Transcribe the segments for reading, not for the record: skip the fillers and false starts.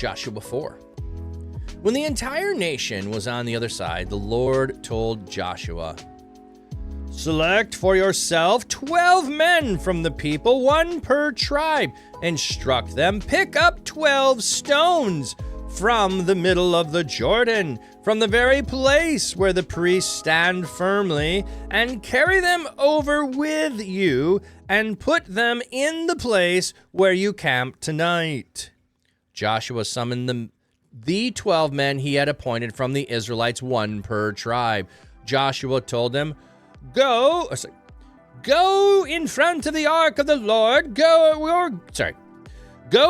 Joshua 4. When the entire nation was on the other side, the Lord told Joshua, "Select for yourself 12 men from the people, 1 per tribe. Instruct them, pick up 12 stones from the middle of the Jordan, from the very place where the priests stand firmly, and carry them over with you, and put them in the place where you camp tonight." Joshua summoned the 12 men he had appointed from the Israelites, 1 per tribe. Joshua told them, Go in front of the ark of the Lord, go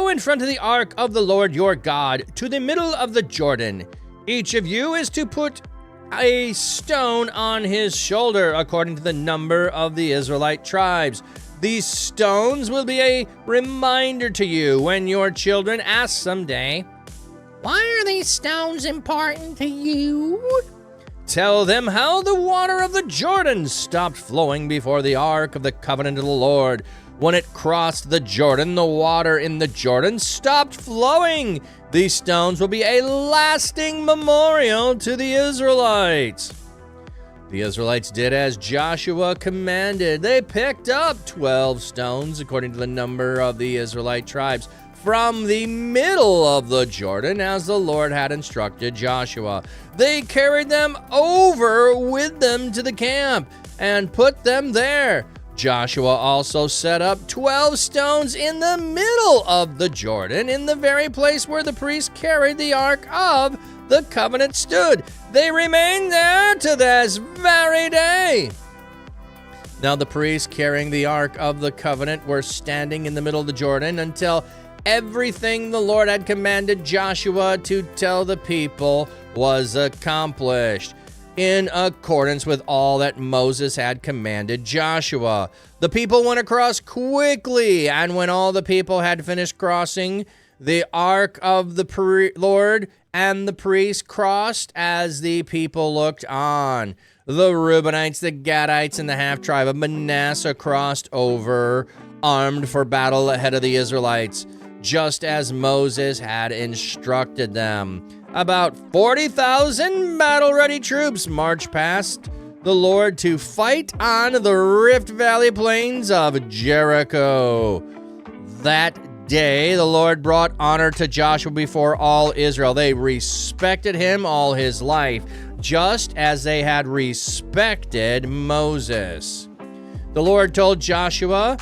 in front of the ark of the Lord your God to the middle of the Jordan. Each of you is to put a stone on his shoulder according to the number of the Israelite tribes. These stones will be a reminder to you when your children ask someday, "Why are these stones important to you?" Tell them how the water of the Jordan stopped flowing before the ark of the covenant of the Lord. When it crossed the Jordan, the water in the Jordan stopped flowing. These stones will be a lasting memorial to the Israelites. The Israelites did as Joshua commanded. They picked up 12 stones according to the number of the Israelite tribes from the middle of the Jordan, as the Lord had instructed Joshua. They carried them over with them to the camp and put them there. Joshua also set up 12 stones in the middle of the Jordan, in the very place where the priests carried the ark of the covenant stood. They remained there to this very day. Now the priests carrying the ark of the covenant were standing in the middle of the Jordan until everything the Lord had commanded Joshua to tell the people was accomplished, in accordance with all that Moses had commanded Joshua. The people went across quickly, and when all the people had finished crossing, the ark of the Lord and the priests crossed as the people looked on. The Reubenites, the Gadites, and the half-tribe of Manasseh crossed over, armed for battle ahead of the Israelites, just as Moses had instructed them. About 40,000 battle-ready troops marched past the Lord to fight on the Rift Valley plains of Jericho. That day, the Lord brought honor to Joshua before all Israel. They respected him all his life, just as they had respected Moses. The Lord told Joshua,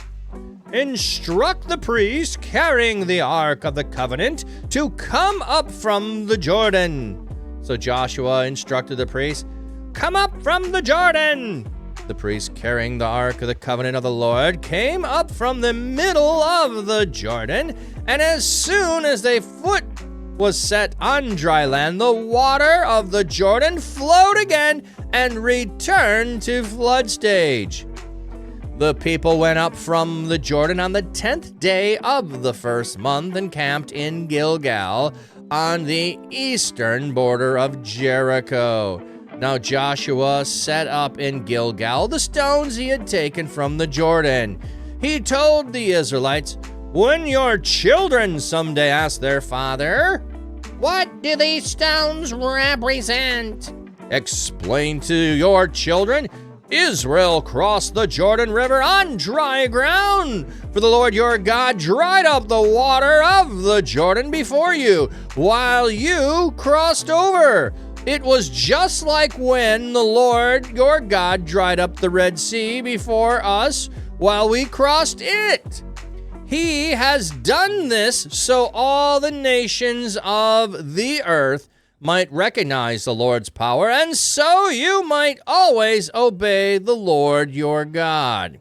"Instruct the priests carrying the Ark of the Covenant to come up from the Jordan." So Joshua instructed the priests, "Come up from the Jordan." The priests carrying the Ark of the Covenant of the Lord came up from the middle of the Jordan, and as soon as their foot was set on dry land, the water of the Jordan flowed again and returned to flood stage. The people went up from the Jordan on the 10th day of the first month and camped in Gilgal on the eastern border of Jericho. Now Joshua set up in Gilgal the stones he had taken from the Jordan. He told the Israelites, "When your children someday ask their father, 'What do these stones represent?' explain to your children, Israel crossed the Jordan River on dry ground, for the Lord your God dried up the water of the Jordan before you, while you crossed over. It was just like when the Lord your God dried up the Red Sea before us while we crossed it. He has done this so all the nations of the earth might recognize the Lord's power, and so you might always obey the Lord your God."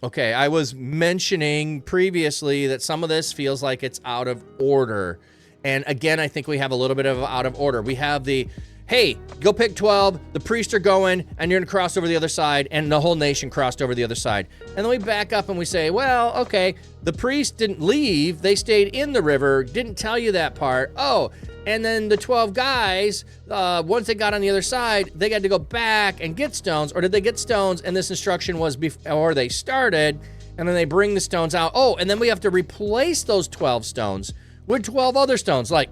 Okay, I was mentioning previously that some of this feels like it's out of order. And again, I think we have a little bit of out of order. We have the, hey, go pick 12, the priests are going, and you're going to cross over the other side, and the whole nation crossed over the other side. And then we back up and we say, well, okay, the priests didn't leave, they stayed in the river, didn't tell you that part. Oh, and then the 12 guys, once they got on the other side, they got to go back and get stones, or did they get stones and this instruction was before they started, and then they bring the stones out. Oh, and then we have to replace those 12 stones with 12 other stones. Like,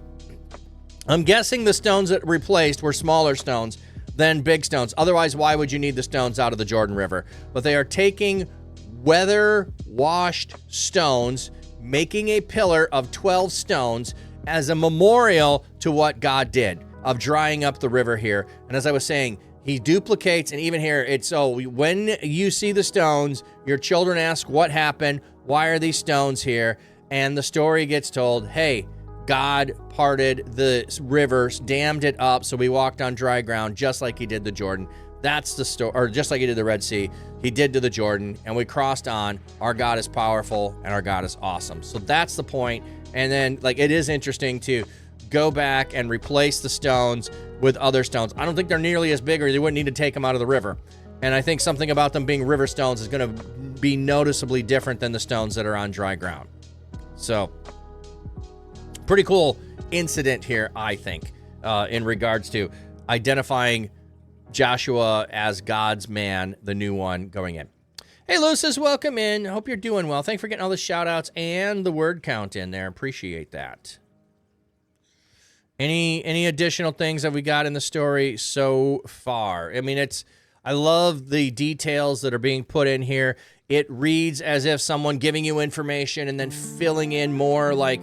I'm guessing the stones that replaced were smaller stones than big stones. Otherwise, why would you need the stones out of the Jordan River? But they are taking weather-washed stones, making a pillar of 12 stones as a memorial to what God did of drying up the river here. And as I was saying, he duplicates, and even here, it's when you see the stones, your children ask what happened, why are these stones here? And the story gets told, hey, God parted the rivers, dammed it up, so we walked on dry ground just like he did the Jordan. That's the story, or just like he did the Red Sea, he did to the Jordan, and we crossed on. Our God is powerful, and our God is awesome. So that's the point. And then, like, it is interesting to go back and replace the stones with other stones. I don't think they're nearly as big, or they wouldn't need to take them out of the river. And I think something about them being river stones is going to be noticeably different than the stones that are on dry ground. So, pretty cool incident here, I think, in regards to identifying Joshua as God's man, the new one going in. Hey, Lucis, welcome in. Hope you're doing well. Thanks for getting all the shout-outs and the word count in there. Appreciate that. Any additional things that we got in the story so far? I mean, I love the details that are being put in here. It reads as if someone giving you information and then filling in more, like,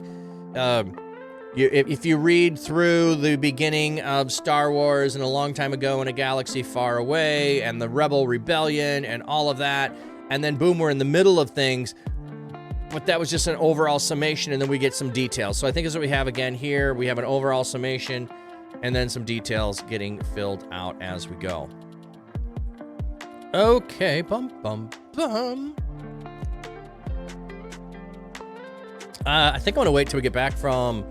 if you read through the beginning of Star Wars and a long time ago in a galaxy far away and the Rebel Rebellion and all of that, and then boom, we're in the middle of things, but that was just an overall summation, and then we get some details. So I think that's what we have again here. We have an overall summation and then some details getting filled out as we go. Okay, bum, bum, bum. I think I want to wait till we get back from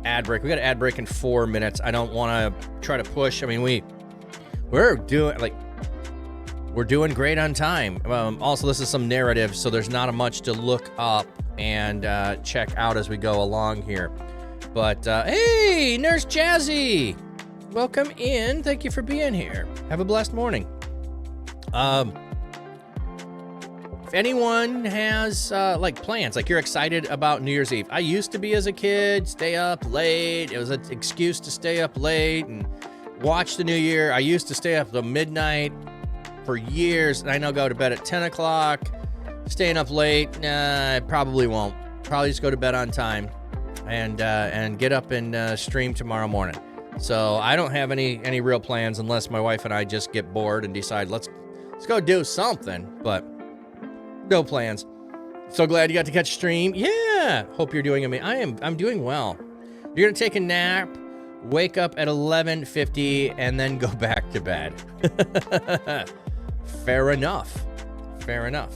ad break. We got an ad break in 4 minutes. I don't want to try to push. I mean, we're doing great on time. Also, this is some narrative, so there's not much to look up and check out as we go along here. But hey, Nurse Jazzy, welcome in. Thank you for being here. Have a blessed morning. If anyone has like plans, like you're excited about New Year's Eve. I used to be as a kid, stay up late. It was an excuse to stay up late and watch the New Year. I used to stay up till midnight for years, and I now go to bed at 10 o'clock. Staying up late, nah, I probably won't. Probably just go to bed on time and get up and stream tomorrow morning. So I don't have any real plans unless my wife and I just get bored and decide let's go do something, but no plans. So glad you got to catch a stream. Yeah, hope you're doing amazing. I'm doing well. You're gonna take a nap, wake up at 11:50, and then go back to bed. Fair enough. Fair enough.